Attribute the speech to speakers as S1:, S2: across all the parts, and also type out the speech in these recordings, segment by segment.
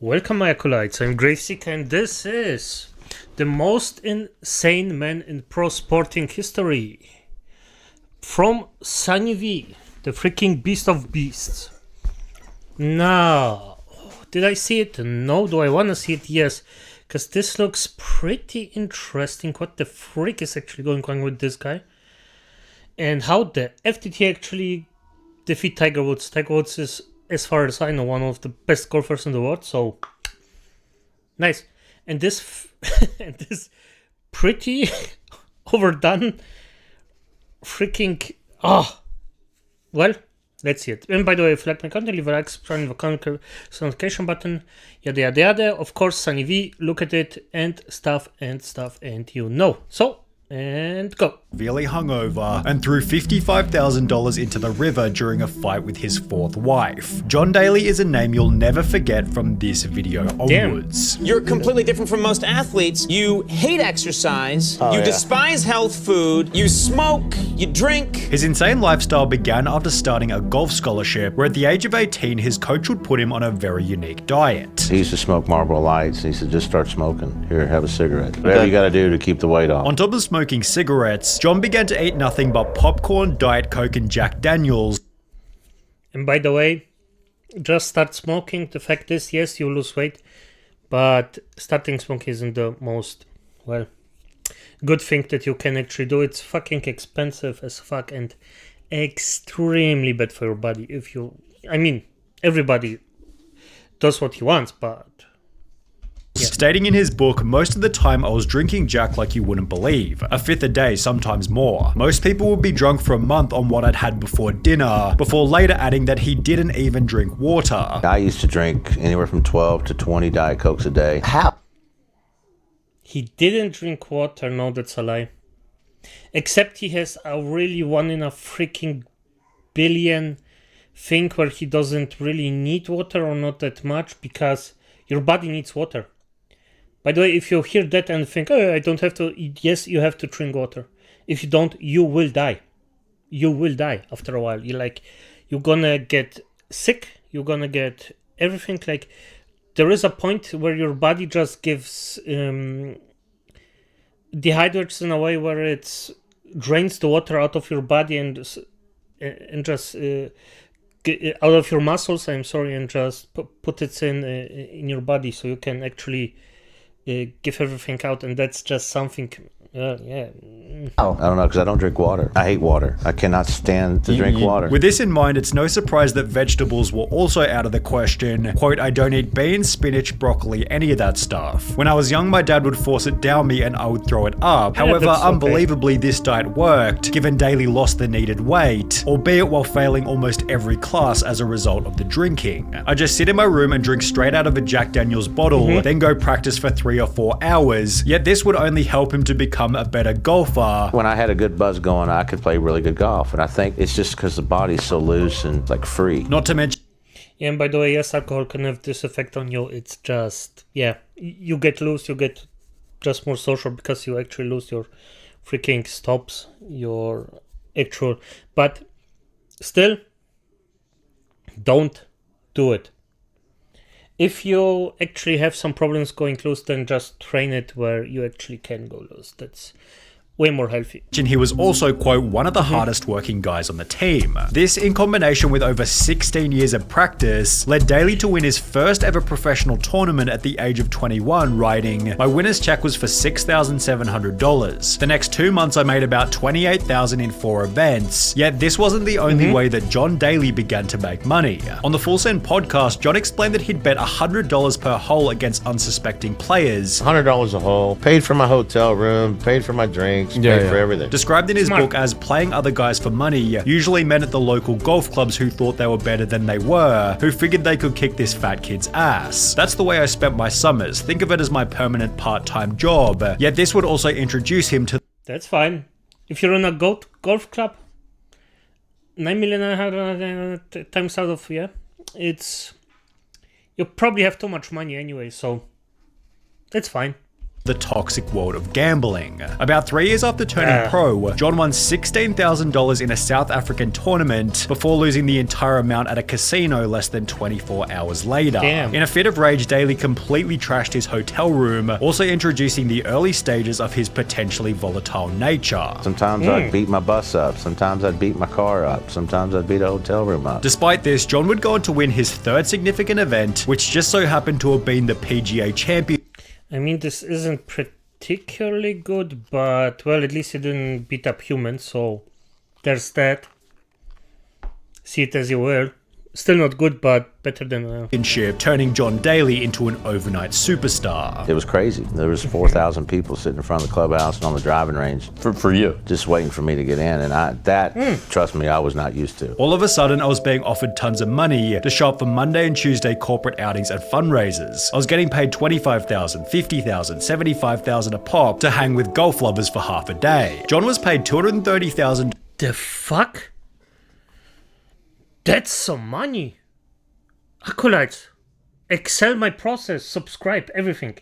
S1: Welcome, my acolytes. I'm Graveseeker, and this is the most insane man in pro sporting history. From SunnyV, the freaking beast of beasts. Now, did I see it? No. Do I want to see it? Yes. Because this looks pretty interesting. What the freak is actually going on with this guy? And how the F did he actually defeat Tiger Woods? Tiger Woods is, as far as I know, one of the best golfers in the world. So, nice. And this, and this pretty overdone freaking... well, let's see it. And by the way, if you like my content, leave a like, subscribe, leave a comment, notification button, yada yada yada. Of course, Sunny V, look at it, and stuff, and you know. So, and go.
S2: Severely hungover and threw $55,000 into the river during a fight with his fourth wife. John Daly is a name you'll never forget from this video onwards.
S3: You're completely different from most athletes. You hate exercise, despise health food, you smoke, you drink.
S2: His insane lifestyle began after starting a golf scholarship, where at the age of 18, his coach would put him on a very unique diet.
S4: He used to smoke Marlboro Lights. He said, just start smoking. Here, have a cigarette. Whatever you gotta do to keep the weight off.
S2: On top of smoking cigarettes, John began to eat nothing but popcorn, Diet Coke, and Jack Daniels.
S1: And by the way, just start smoking. The fact is, yes, you lose weight, but starting smoking isn't the most, well, good thing that you can actually do. It's fucking expensive as fuck and extremely bad for your body. If you, I mean, everybody does what he wants, but... yeah.
S2: Stating in his book, most of the time I was drinking Jack like you wouldn't believe. A fifth a day, sometimes more. Most people would be drunk for a month on what I'd had before dinner, before later adding that he didn't even drink water.
S4: I used to drink anywhere from 12 to 20 Diet Cokes a day.
S3: How?
S1: He didn't drink water. No, that's a lie. Except he has a really one in a freaking billion thing where he doesn't really need water or not that much, because your body needs water. By the way, if you hear that and think, oh, I don't have to eat, yes, you have to drink water. If you don't, you will die. You will die after a while. You're gonna get sick. You're gonna get everything. Like, there is a point where your body just gives dehydrates in a way where it drains the water out of your body and just out of your muscles. I'm sorry, and just put it in your body so you can actually give everything out, and that's just something. Yeah.
S4: I don't know, because I don't drink water. I hate water. I cannot stand to drink water.
S2: With this in mind, it's no surprise that vegetables were also out of the question. Quote, I don't eat beans, spinach, broccoli, any of that stuff. When I was young, my dad would force it down me and I would throw it up. However, unbelievably, this diet worked, given Daly lost the needed weight, albeit while failing almost every class as a result of the drinking. I just sit in my room and drink straight out of a Jack Daniels bottle, then go practice for 3 or 4 hours, yet this would only help him to become a better golfer.
S4: When I had a good buzz going, I could play really good golf, and I think it's just because the body's so loose and like free.
S2: Not to mention...
S1: yeah, and by the way, yes, alcohol can have this effect on you. It's just, yeah, you get loose, you get just more social because you actually lose your freaking stops, your actual, but still, don't do it. If you actually have some problems going loose, then just train it where you actually can go loose. That's way more healthy.
S2: And he was also, quote, one of the hardest working guys on the team. This, in combination with over 16 years of practice, led Daly to win his first ever professional tournament at the age of 21, writing, my winner's check was for $6,700. The next 2 months I made about $28,000 in 4 events, yet this wasn't the only way that John Daly began to make money. On the Full Send podcast, John explained that he'd bet $100 per hole against unsuspecting players.
S5: $100 a hole, paid for my hotel room, paid for my drinks, paid for everything.
S2: Described in his book as playing other guys for money, usually men at the local golf clubs who thought they were better than they were, who figured they could kick this fat kid's ass. That's the way I spent my summers. Think of it as my permanent part-time job. Yet this would also introduce him to...
S1: That's fine. If you're in a golf club, 9 million times out of, it's... you probably have too much money anyway, so that's fine.
S2: the toxic world of gambling. About 3 years after turning pro, John won $16,000 in a South African tournament before losing the entire amount at a casino less than 24 hours later.
S1: Damn.
S2: In a fit of rage, Daly completely trashed his hotel room, also introducing the early stages of his potentially volatile nature.
S4: Sometimes I'd beat my bus up, sometimes I'd beat my car up, sometimes I'd beat a hotel room up.
S2: Despite this, John would go on to win his third significant event, which just so happened to have been the PGA Championship.
S1: I mean, this isn't particularly good, but, well, at least he didn't beat up humans, so there's that. See it as you will. Still not good, but better than...
S2: turning John Daly into an overnight superstar.
S4: It was crazy. There was 4,000 people sitting in front of the clubhouse and on the driving range.
S6: For you.
S4: Just waiting for me to get in, and trust me, I was not used to.
S2: All of a sudden, I was being offered tons of money to show up for Monday and Tuesday corporate outings at fundraisers. I was getting paid $25,000, $50,000, $75,000 a pop to hang with golf lovers for half a day. John was paid $230,000.
S1: The fuck? That's some money. Acolytes, excel my process, subscribe, everything.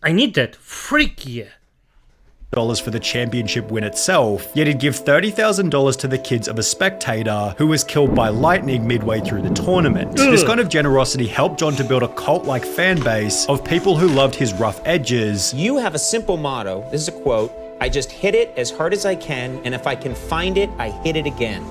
S1: I need that. Freak yeah.
S2: For the championship win itself, yet he'd give $30,000 to the kids of a spectator who was killed by lightning midway through the tournament. This kind of generosity helped John to build a cult-like fan base of people who loved his rough edges.
S3: You have a simple motto. This is a quote. I just hit it as hard as I can, and if I can find it, I hit it again.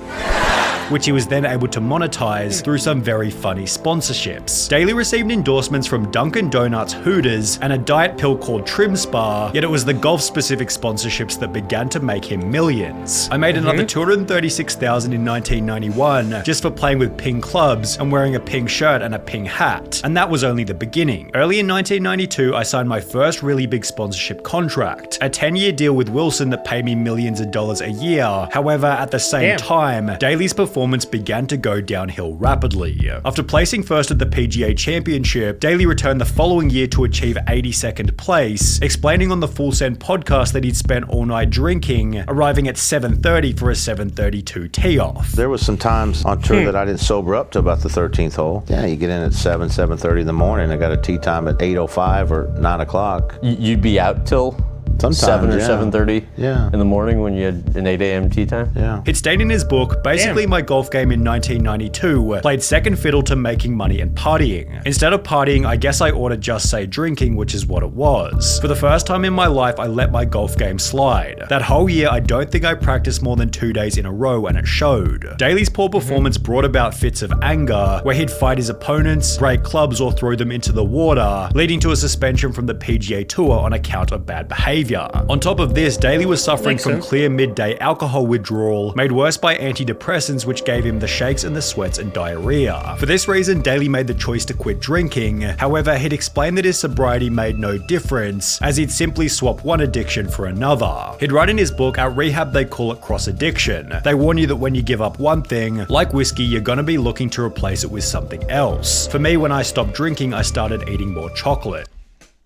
S2: Which he was then able to monetize through some very funny sponsorships. Daly received endorsements from Dunkin' Donuts, Hooters, and a diet pill called Trim Spa, yet it was the golf-specific sponsorships that began to make him millions. I made another $236,000 in 1991 just for playing with ping clubs and wearing a ping shirt and a ping hat, and that was only the beginning. Early in 1992, I signed my first really big sponsorship contract, a 10-year deal with Wilson that paid me millions of dollars a year. However, at the same time, Daly's performance began to go downhill rapidly. After placing first at the PGA Championship, Daly returned the following year to achieve 82nd place, explaining on the Full Send podcast that he'd spent all night drinking, arriving at 7:30 for a 7:32 tee-off.
S4: There was some times on tour that I didn't sober up to about the 13th hole. Yeah, you get in at 7:30 in the morning. I got a tee time at 8:05 or 9 o'clock.
S6: You'd be out till?
S4: Sometimes,
S6: 7 or 7:30
S4: in
S6: the morning when you had an 8 a.m. tea time?
S4: Yeah.
S2: It stated in his book, basically my golf game in 1992 played second fiddle to making money and partying. Instead of partying, I guess I ought to just say drinking, which is what it was. For the first time in my life, I let my golf game slide. That whole year, I don't think I practiced more than 2 days in a row, and it showed. Daly's poor performance brought about fits of anger, where he'd fight his opponents, break clubs, or throw them into the water, leading to a suspension from the PGA Tour on account of bad behavior. On top of this, Daly was suffering from clear midday alcohol withdrawal, made worse by antidepressants which gave him the shakes and the sweats and diarrhea. For this reason, Daly made the choice to quit drinking. However, he'd explained that his sobriety made no difference, as he'd simply swap one addiction for another. He'd write in his book, at rehab they call it cross-addiction. They warn you that when you give up one thing, like whiskey, you're gonna be looking to replace it with something else. For me, when I stopped drinking, I started eating more chocolate.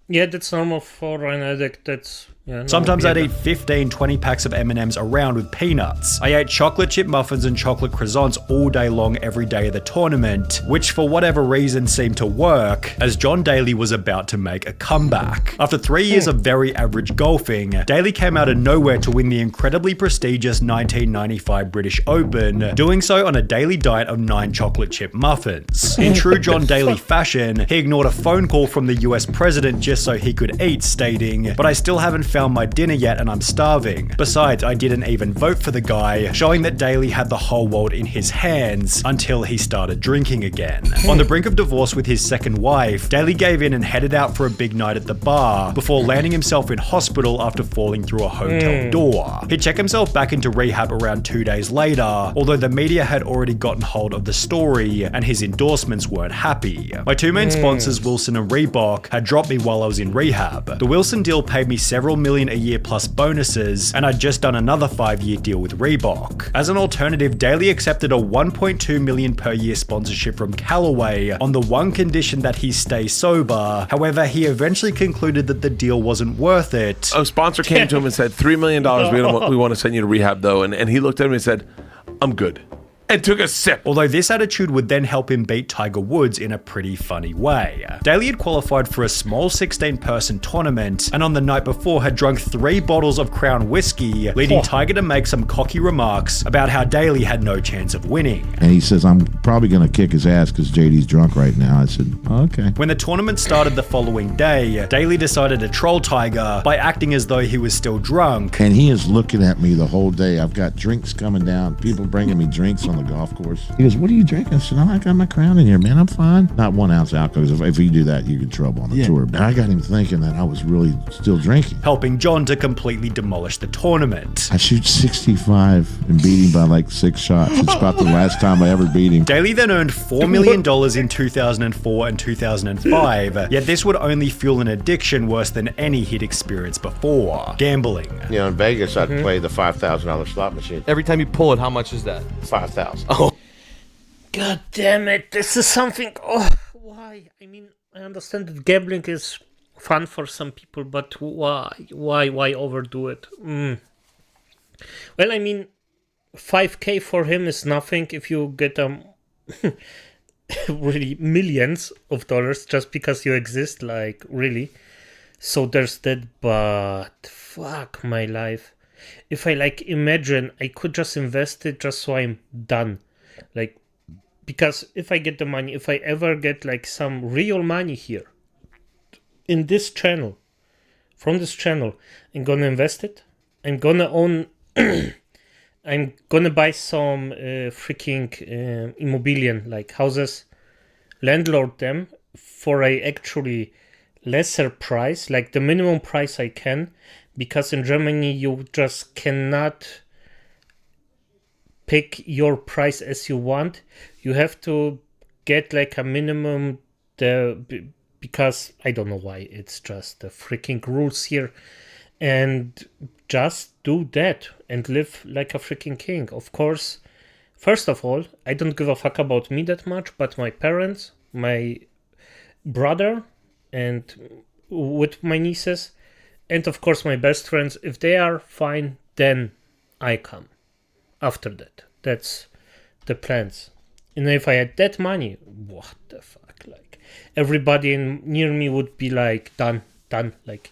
S1: Yeah, that's normal for an addict. That's... Yeah,
S2: sometimes I'd eat 15, 20 packs of M&Ms around with peanuts. I ate chocolate chip muffins and chocolate croissants all day long every day of the tournament, which for whatever reason seemed to work, as John Daly was about to make a comeback. After 3 years of very average golfing, Daly came out of nowhere to win the incredibly prestigious 1995 British Open, doing so on a daily diet of 9 chocolate chip muffins. In true John Daly fashion, he ignored a phone call from the US president just so he could eat, stating, "But I still haven't found my dinner yet and I'm starving. Besides, I didn't even vote for the guy," showing that Daly had the whole world in his hands until he started drinking again. On the brink of divorce with his second wife, Daly gave in and headed out for a big night at the bar before landing himself in hospital after falling through a hotel door. He'd check himself back into rehab around 2 days later, although the media had already gotten hold of the story and his endorsements weren't happy. My two main sponsors, Wilson and Reebok, had dropped me while I was in rehab. The Wilson deal paid me several million a year plus bonuses, and I'd just done another 5-year deal with Reebok. As an alternative, Daly accepted a $1.2 million per year sponsorship from Callaway on the one condition that he stay sober. However, he eventually concluded that the deal wasn't worth it.
S7: A sponsor came to him and said, $3 million, we want to send you to rehab though. And he looked at him and said, I'm good. and took a sip.
S2: Although this attitude would then help him beat Tiger Woods in a pretty funny way. Daly had qualified for a small 16-person tournament, and on the night before had drunk 3 bottles of Crown whiskey, leading Tiger to make some cocky remarks about how Daly had no chance of winning.
S8: And he says, I'm probably going to kick his ass because JD's drunk right now. I said, oh, okay.
S2: When the tournament started the following day, Daly decided to troll Tiger by acting as though he was still drunk.
S8: And he is looking at me the whole day. I've got drinks coming down, people bringing me drinks on the golf course. He goes, what are you drinking? I said, oh, I got my Crown in here, man. I'm fine. Not 1 ounce alcohol, because if you do that, you get in trouble on the tour. And I got him thinking that I was really still drinking.
S2: Helping John to completely demolish the tournament.
S8: I shoot 65 and beat him by like 6 shots. It's about the last time I ever beat him.
S2: Daly then earned $4 million in 2004 and 2005, yet this would only fuel an addiction worse than any he'd experienced before. Gambling.
S5: You know, in Vegas, I'd play the $5,000 slot machine.
S7: Every time you pull it, how much is that?
S5: $5,000.
S7: Oh.
S1: God damn it, this is something... Oh, why? I mean, I understand that gambling is fun for some people, but why? Why overdo it? Well, I mean, 5K for him is nothing if you get really millions of dollars just because you exist, like, really. So there's that, but fuck my life. If I, like, imagine I could just invest it just so I'm done. Like, because if I get the money, if I ever get, like, some real money here in this channel, from this channel, I'm gonna invest it. I'm gonna own... I'm gonna buy some freaking immobilien, like houses, landlord them for a actually lesser price, like the minimum price I can, because in Germany you just cannot pick your price as you want. You have to get like a minimum, because I don't know why, it's just the freaking rules here, and just do that and live like a freaking king. Of course, first of all, I don't give a fuck about me that much, but my parents, my brother, and with my nieces, and of course my best friends, if they are fine, then I come after that. That's the plans. And if I had that money, what the fuck, like everybody near me would be like done, like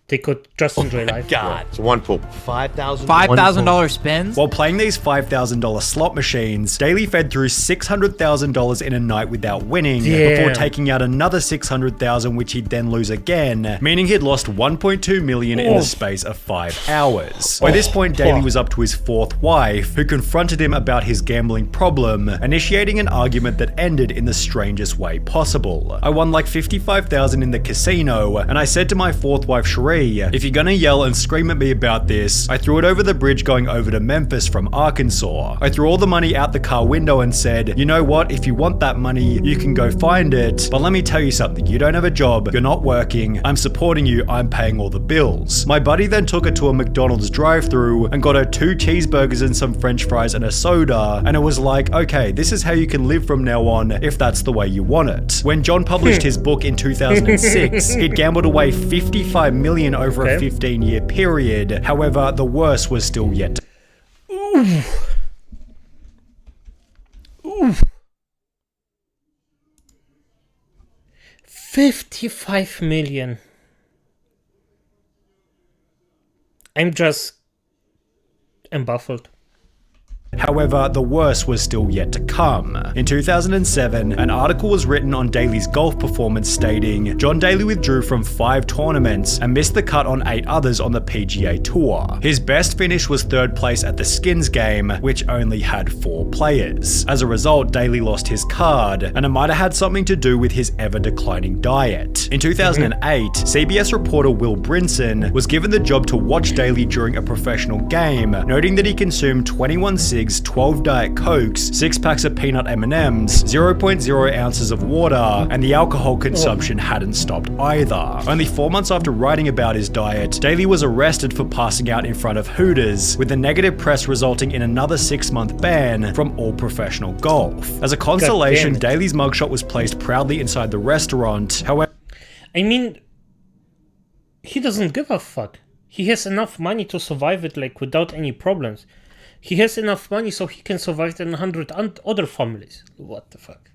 S1: they could just enjoy life.
S7: God.
S5: It's one pool.
S9: $5,000 spends?
S2: While playing these $5,000 slot machines, Daly fed through $600,000 in a night without winning, before taking out another $600,000, which he'd then lose again, meaning he'd lost $1.2 million in the space of 5 hours. By this point, Daly was up to his 4th wife, who confronted him about his gambling problem, initiating an argument that ended in the strangest way possible. I won like $55,000 in the casino, and I said to my 4th wife, Sheree, if you're gonna yell and scream at me about this, I threw it over the bridge going over to Memphis from Arkansas. I threw all the money out the car window and said, you know what, if you want that money, you can go find it, but let me tell you something, you don't have a job, you're not working, I'm supporting you, I'm paying all the bills. My buddy then took her to a McDonald's drive-thru and got her 2 cheeseburgers and some french fries and a soda, and it was like, okay, this is how you can live from now on if that's the way you want it. When John published his book in 2006, he'd gambled away $55 million over a 15-year period. However, the worst was still yet to...
S1: Oof. 55 million. I'm baffled.
S2: However, the worst was still yet to come. In 2007, an article was written on Daly's golf performance stating, John Daly withdrew from 5 tournaments and missed the cut on 8 others on the PGA Tour. His best finish was 3rd place at the Skins game, which only had 4 players. As a result, Daly lost his card, and it might have had something to do with his ever-declining diet. In 2008, CBS reporter Will Brinson was given the job to watch Daly during a professional game, noting that he consumed 21 cigs, 12 Diet Cokes, 6 packs of peanut M&Ms, 0.0 ounces of water, and the alcohol consumption hadn't stopped either. Only 4 months after writing about his diet, Daly was arrested for passing out in front of Hooters, with the negative press resulting in another 6-month ban from all professional golf. As a consolation, Daly's mugshot was placed proudly inside the restaurant. However,
S1: I mean, he doesn't give a fuck. He has enough money to survive it, like, without any problems. he has enough money so he can survive than 100 other families. What the fuck?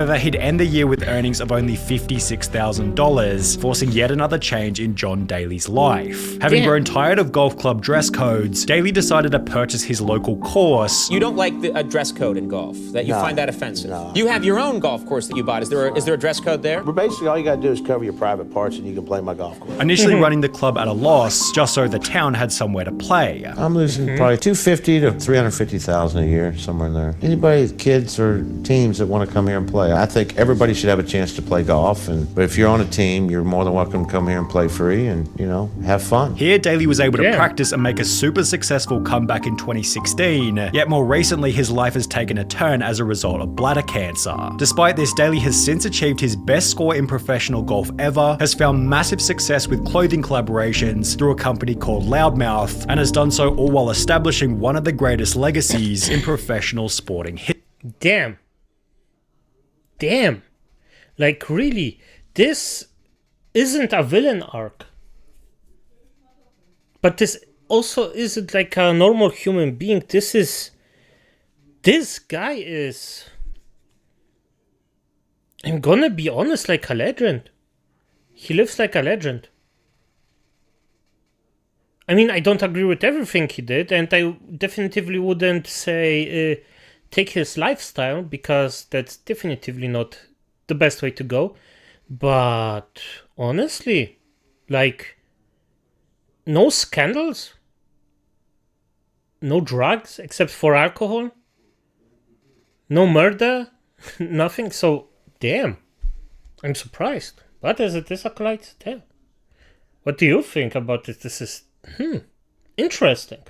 S2: However, he'd end the year with earnings of only $56,000, forcing yet another change in John Daly's life. Having grown tired of golf club dress codes, Daly decided to purchase his local course.
S3: You don't like a dress code in golf, that you find that offensive.
S4: No.
S3: You have your own golf course that you bought. Is there a dress code there?
S4: But basically, all you got to do is cover your private parts and you can play my golf course.
S2: Initially running the club at a loss, just so the town had somewhere to play.
S4: I'm losing probably $250,000 to $350,000 a year, somewhere in there. Anybody, kids or teams that want to come here and play, I think everybody should have a chance to play golf. But if you're on a team, you're more than welcome to come here and play free and, have fun.
S2: Here, Daly was able to practice and make a super successful comeback in 2016. Yet more recently, his life has taken a turn as a result of bladder cancer. Despite this, Daly has since achieved his best score in professional golf ever, has found massive success with clothing collaborations through a company called Loudmouth, and has done so all while establishing one of the greatest legacies in professional sporting history.
S1: Damn. Like, really, this isn't a villain arc. But this also isn't like a normal human being. This guy is, I'm gonna be honest, like a legend. He lives like a legend. I mean, I don't agree with everything he did, and I definitively wouldn't say take his lifestyle, because that's definitively not the best way to go. But honestly, like, no scandals, no drugs except for alcohol, no murder, nothing. So, damn, I'm surprised. But as it is, acolytes, damn. What do you think about this? This is interesting.